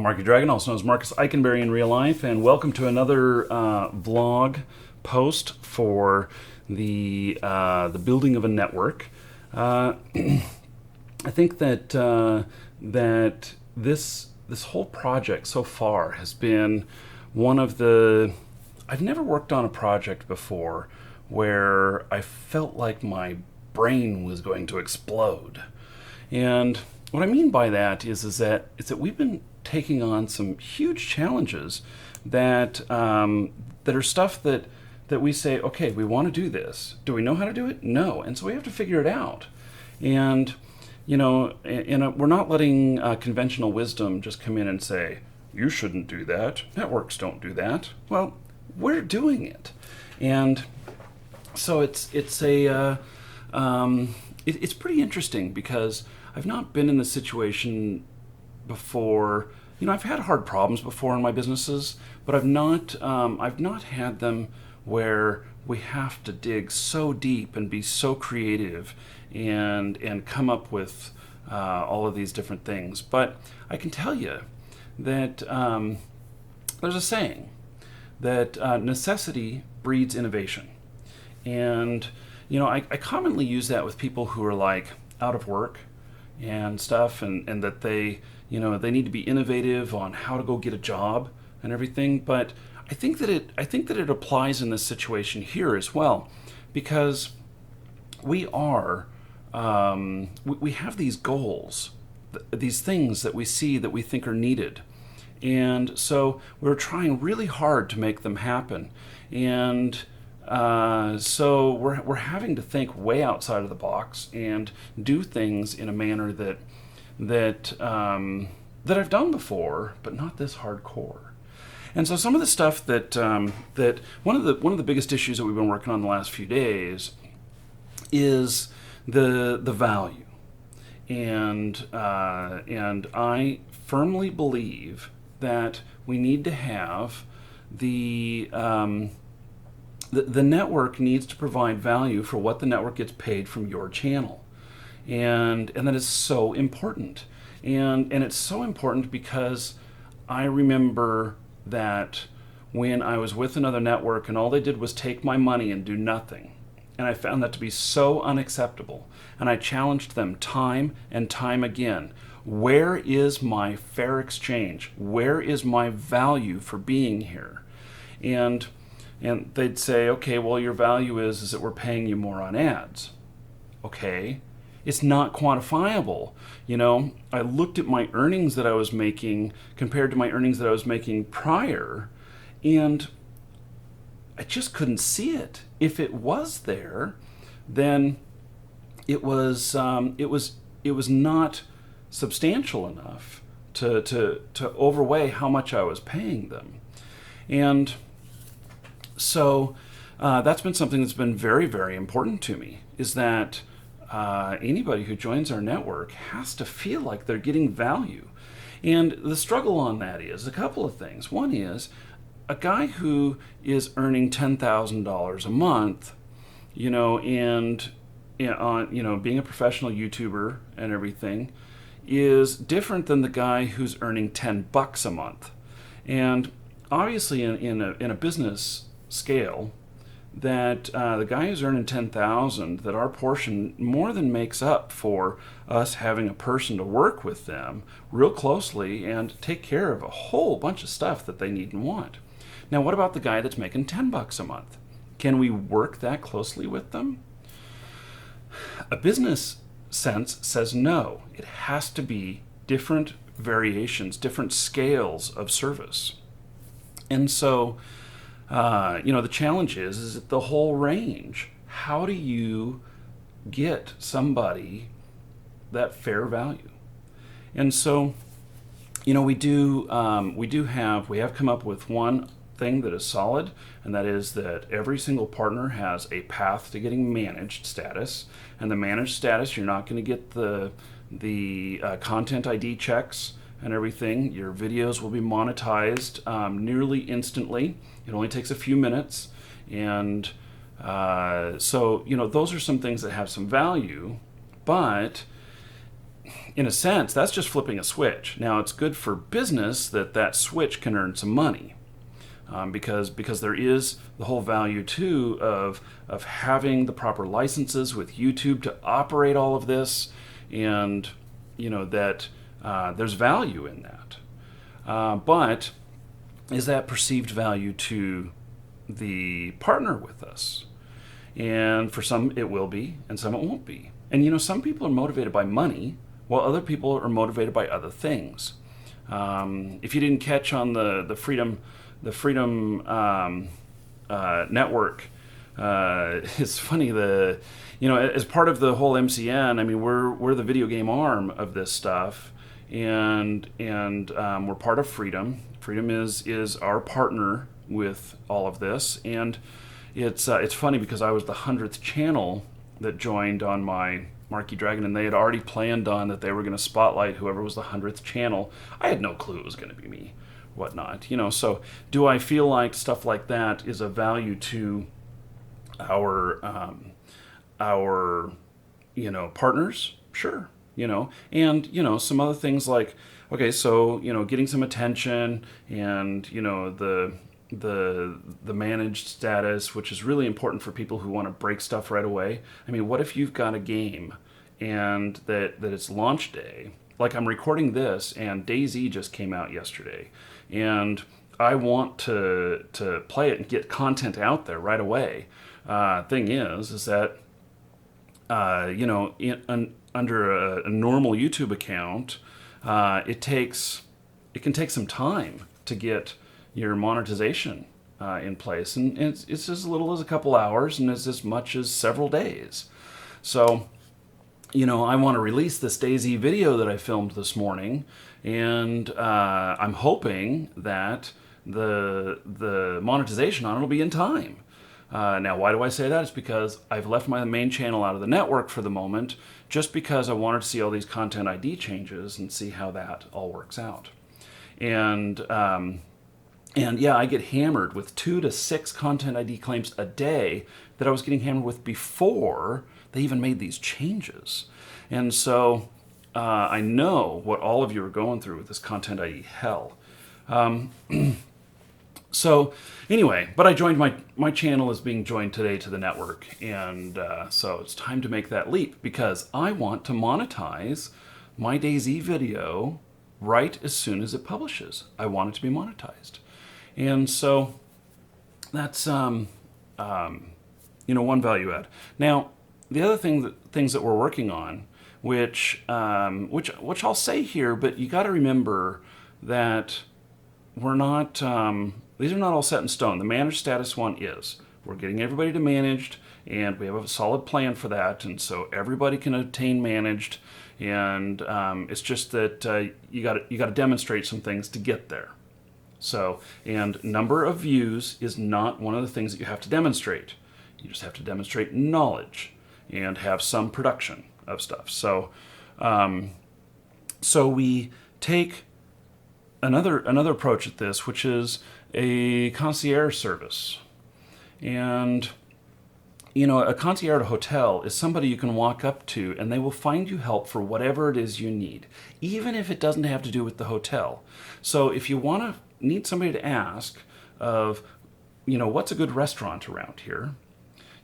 Marky Dragon, also known as Marcus Eikenberry in real life, and welcome to another vlog post for the building of a network. I think that that this whole project so far has been one of the. I've never worked on a project before where I felt like my brain was going to explode, and what I mean by that is that we've been taking on some huge challenges that that are stuff that we say, okay, we want to do this. Do we know how to do it? No, and so we have to figure it out. And we're not letting conventional wisdom just come in and say, you shouldn't do that. Networks don't do that. Well, we're doing it, and so it's pretty interesting because I've not been in this situation before. I've had hard problems before in my businesses, but I've not had them where we have to dig so deep and be so creative and come up with all of these different things. But I can tell you that there's a saying that necessity breeds innovation, and I commonly use that with people who are like out of work and stuff, and that they need to be innovative on how to go get a job and everything. But I think that it applies in this situation here as well, because we have these goals, these things that we see that we think are needed, and so we're trying really hard to make them happen, and so we're having to think way outside of the box and do things in a manner that I've done before, but not this hardcore. And so some of the stuff that one of the biggest issues that we've been working on the last few days is the value, and I firmly believe that we need to have the network needs to provide value for what the network gets paid from your channel, and that is so important, and it's so important because I remember that when I was with another network and all they did was take my money and do nothing, and I found that to be so unacceptable, and I challenged them time and time again. Where is my fair exchange? Where is my value for being here? And they'd say, okay, well, your value is that we're paying you more on ads. Okay, it's not quantifiable. I looked at my earnings that I was making compared to my earnings that I was making prior, and I just couldn't see it. If it was there, then it was not substantial enough to overweigh how much I was paying them. And so that's been something that's been very, very important to me, is that anybody who joins our network has to feel like they're getting value. And the struggle on that is a couple of things. One is a guy who is earning $10,000 a month, and being a professional YouTuber and everything is different than the guy who's earning $10 a month. And obviously in a business scale, that the guy who's earning $10,000, that our portion more than makes up for us having a person to work with them real closely and take care of a whole bunch of stuff that they need and want. Now, what about the guy that's making $10 a month? Can we work that closely with them? A business sense says no. It has to be different variations, different scales of service. And so the challenge is the whole range. How do you get somebody that fair value? And so, we have come up with one thing that is solid, and that is that every single partner has a path to getting managed status. And the managed status, you're not going to get the content ID checks and everything. Your videos will be monetized nearly instantly. It only takes a few minutes, and so those are some things that have some value. But in a sense, that's just flipping a switch. Now, it's good for business that that switch can earn some money. Because there is the whole value too of having the proper licenses with YouTube to operate all of this, and that there's value in that. But is that perceived value to the partner with us? And for some it will be, and some it won't be. And some people are motivated by money, while other people are motivated by other things. If you didn't catch on the Freedom network, it's funny, as part of the whole MCN, I mean, we're the video game arm of this stuff, and we're part of Freedom. Freedom is our partner with all of this, and it's funny because I was the 100th channel that joined on my Marquee Dragon, and they had already planned on that they were going to spotlight whoever was the 100th channel. I had no clue it was going to be me, whatnot. So do I feel like stuff like that is of value to our partners? Sure. And some other things like, okay, so getting some attention, and the managed status, which is really important for people who want to break stuff right away. I mean, what if you've got a game and that it's launch day? Like, I'm recording this and DayZ just came out yesterday, and I want to play it and get content out there right away. Thing is that under a normal YouTube account, it can take some time to get your monetization in place, and it's as little as a couple hours, and as much as several days. So I want to release this DayZ video that I filmed this morning, and I'm hoping that the monetization on it will be in time. Now, why do I say that? It's because I've left my main channel out of the network for the moment, just because I wanted to see all these content ID changes and see how that all works out. And yeah, I get hammered with 2 to 6 content ID claims a day that I was getting hammered with before they even made these changes. And so I know what all of you are going through with this content ID hell. So anyway, but I joined my channel is being joined today to the network, and so it's time to make that leap, because I want to monetize my DayZ video right as soon as it publishes. I want it to be monetized. And so that's one value add. Now, the other things that we're working on, which I'll say here, but you got to remember that we're not. These are not all set in stone. The managed status one is. We're getting everybody to managed, and we have a solid plan for that, and so everybody can obtain managed. And it's just that you got to demonstrate some things to get there. So, and number of views is not one of the things that you have to demonstrate. You just have to demonstrate knowledge and have some production of stuff. So, so we take another approach at this, which is a concierge service. And a concierge at a hotel is somebody you can walk up to, and they will find you help for whatever it is you need, even if it doesn't have to do with the hotel. So if you need somebody to ask of, what's a good restaurant around here,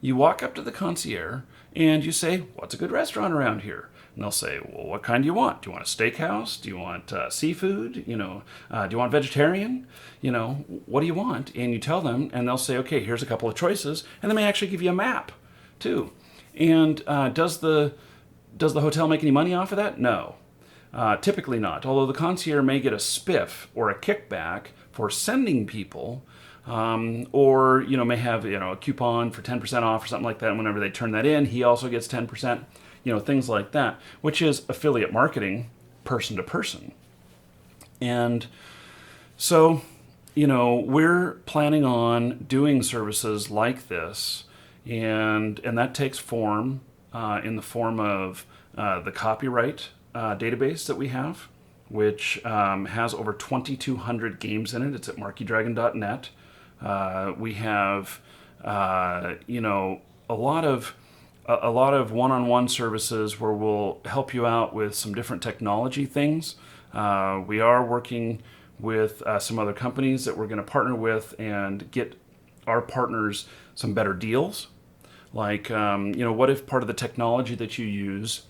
you walk up to the concierge and you say, what's a good restaurant around here? And they'll say, well, what kind do you want? Do you want a steakhouse? Do you want seafood? Do you want vegetarian? What do you want? And you tell them, and they'll say, okay, here's a couple of choices. And they may actually give you a map too. And does the hotel make any money off of that? No. Typically not. Although the concierge may get a spiff or a kickback for sending people, or may have a coupon for 10% off or something like that. And whenever they turn that in, he also gets 10%. Things like that, which is affiliate marketing, person to person. And so, we're planning on doing services like this, and that takes form in the form of the copyright database that we have, which has over 2,200 games in it. It's at marqueedragon.net. We have, a lot of a lot of one-on-one services where we'll help you out with some different technology things. We are working with some other companies that we're going to partner with and get our partners some better deals. Like, what if part of the technology that you use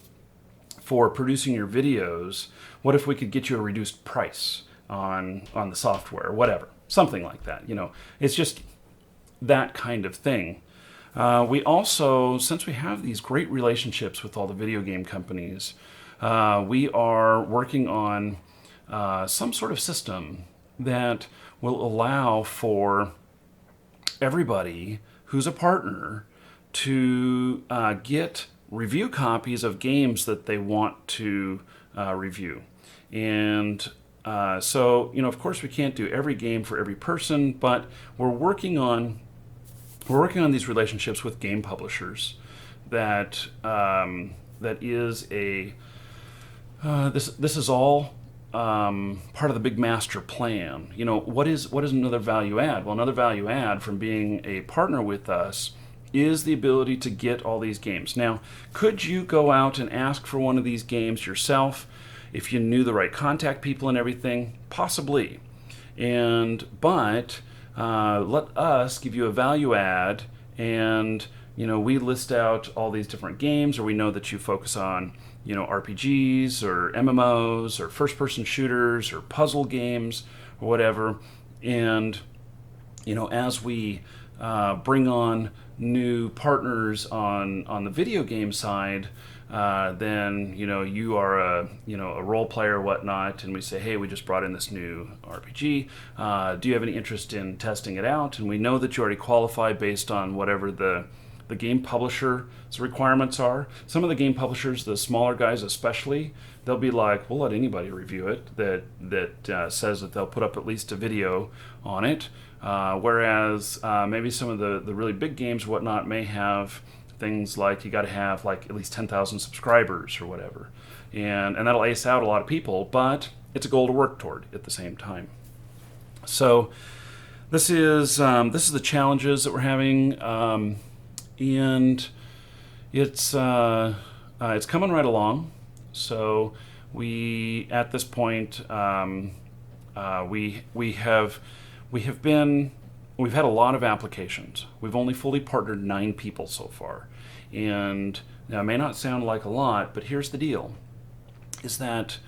for producing your videos, what if we could get you a reduced price on the software, or whatever, something like that. It's just that kind of thing. We also, since we have these great relationships with all the video game companies, we are working on some sort of system that will allow for everybody who's a partner to get review copies of games that they want to review. And so, of course, we can't do every game for every person, but we're working on these relationships with game publishers. That is a this is all part of the big master plan. What is another value add? Well, another value add from being a partner with us is the ability to get all these games. Now, could you go out and ask for one of these games yourself if you knew the right contact people and everything? Possibly. But let us give you a value add, and we list out all these different games, or we know that you focus on RPGs or MMOs or first-person shooters or puzzle games or whatever. And as we bring on new partners on the video game side, then you are a role player or whatnot, and we say, hey, we just brought in this new RPG. Do you have any interest in testing it out? And we know that you already qualify based on whatever the game publisher's requirements are. Some of the game publishers, the smaller guys especially, they'll be like, we'll let anybody review it that says that they'll put up at least a video on it. Whereas maybe some of the really big games or whatnot may have things like you got to have like at least 10,000 subscribers or whatever, and that'll ace out a lot of people, but it's a goal to work toward at the same time. So this is the challenges that we're having, and it's coming right along. So we at this point we've had a lot of applications. We've only fully partnered 9 people so far. And now it may not sound like a lot, but here's the deal, is that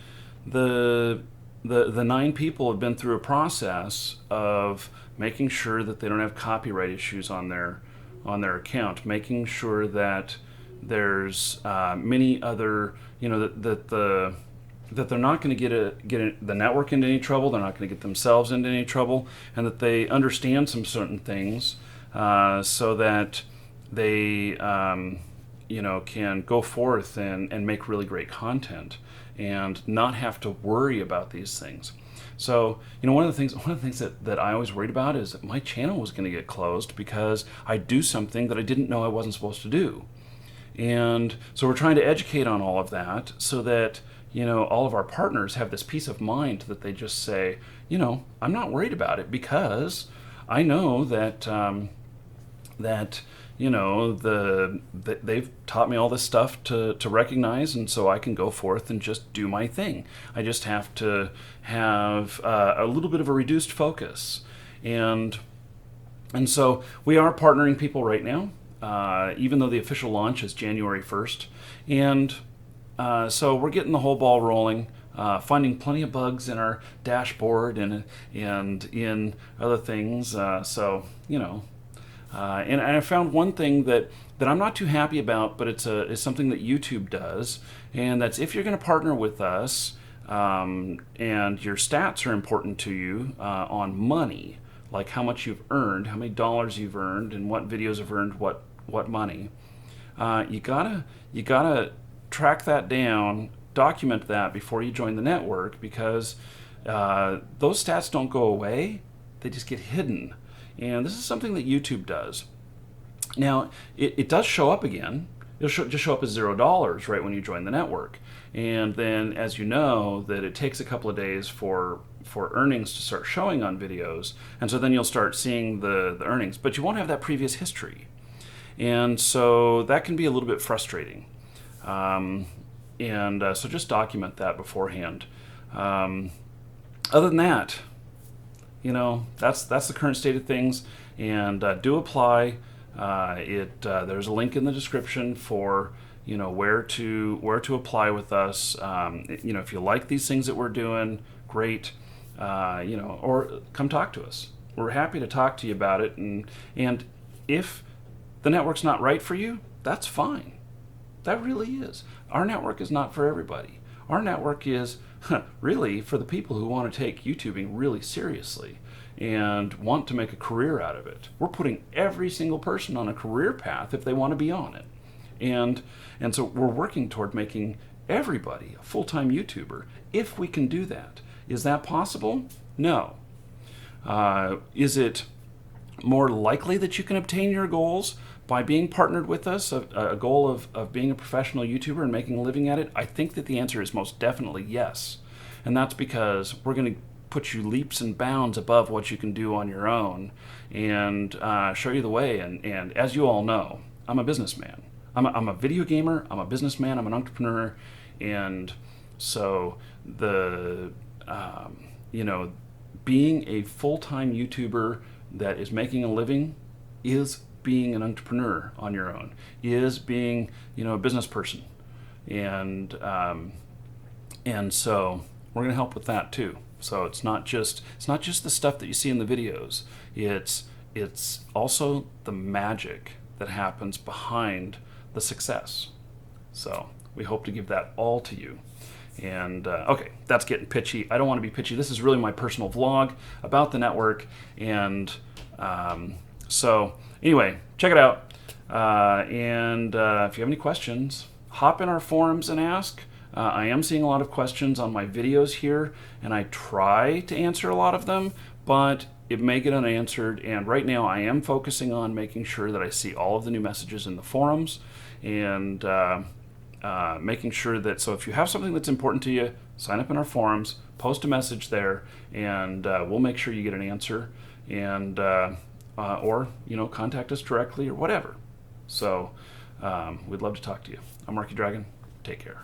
the 9 people have been through a process of making sure that they don't have copyright issues on their account, making sure that there's many other, that they're not going to get the network into any trouble, they're not going to get themselves into any trouble, and that they understand some certain things so that they can go forth and make really great content and not have to worry about these things. So, one of the things that I always worried about is that my channel was going to get closed because I do something that I didn't know I wasn't supposed to do. And so we're trying to educate on all of that so that all of our partners have this peace of mind that they just say, I'm not worried about it because I know that they've taught me all this stuff to recognize, and so I can go forth and just do my thing. I just have to have a little bit of a reduced focus, and so we are partnering people right now, even though the official launch is January 1st, and so we're getting the whole ball rolling, finding plenty of bugs in our dashboard and in other things. And I found one thing that I'm not too happy about, but it's something that YouTube does, and that's if you're going to partner with us and your stats are important to you on money, like how much you've earned, how many dollars you've earned, and what videos have earned what money, you gotta track that down, document that before you join the network, because those stats don't go away, they just get hidden. And this is something that YouTube does. Now, it does show up again. It'll just show up as $0 right when you join the network. And then, as you know, that it takes a couple of days for earnings to start showing on videos. And so then you'll start seeing the earnings. But you won't have that previous history. And so that can be a little bit frustrating. So just document that beforehand. Other than that, that's the current state of things. And do apply. There's a link in the description for where to apply with us. If you like these things that we're doing, great. Or come talk to us. We're happy to talk to you about it. And if the network's not right for you, that's fine. That really is. Our network is not for everybody. Our network is really for the people who want to take YouTubing really seriously and want to make a career out of it. We're putting every single person on a career path if they want to be on it. And so we're working toward making everybody a full-time YouTuber if we can do that. Is that possible? No. Is it more likely that you can obtain your goals by being partnered with us, a goal of being a professional YouTuber and making a living at it? I think that the answer is most definitely yes. And that's because we're going to put you leaps and bounds above what you can do on your own and show you the way. And as you all know, I'm a businessman. I'm a video gamer, I'm a businessman, I'm an entrepreneur. And so being a full-time YouTuber that is making a living is being an entrepreneur on your own, is being a business person, and so we're going to help with that too. So it's not just the stuff that you see in the videos. It's also the magic that happens behind the success. So we hope to give that all to you. And okay, that's getting pitchy. I don't want to be pitchy. This is really my personal vlog about the network. And so anyway, check it out. And if you have any questions, hop in our forums and ask. I am seeing a lot of questions on my videos here, and I try to answer a lot of them, but it may get unanswered. And right now I am focusing on making sure that I see all of the new messages in the forums, and making sure that, so if you have something that's important to you, sign up in our forums, post a message there, and we'll make sure you get an answer, and or contact us directly or whatever. So we'd love to talk to you. I'm Marky Dragon. Take care.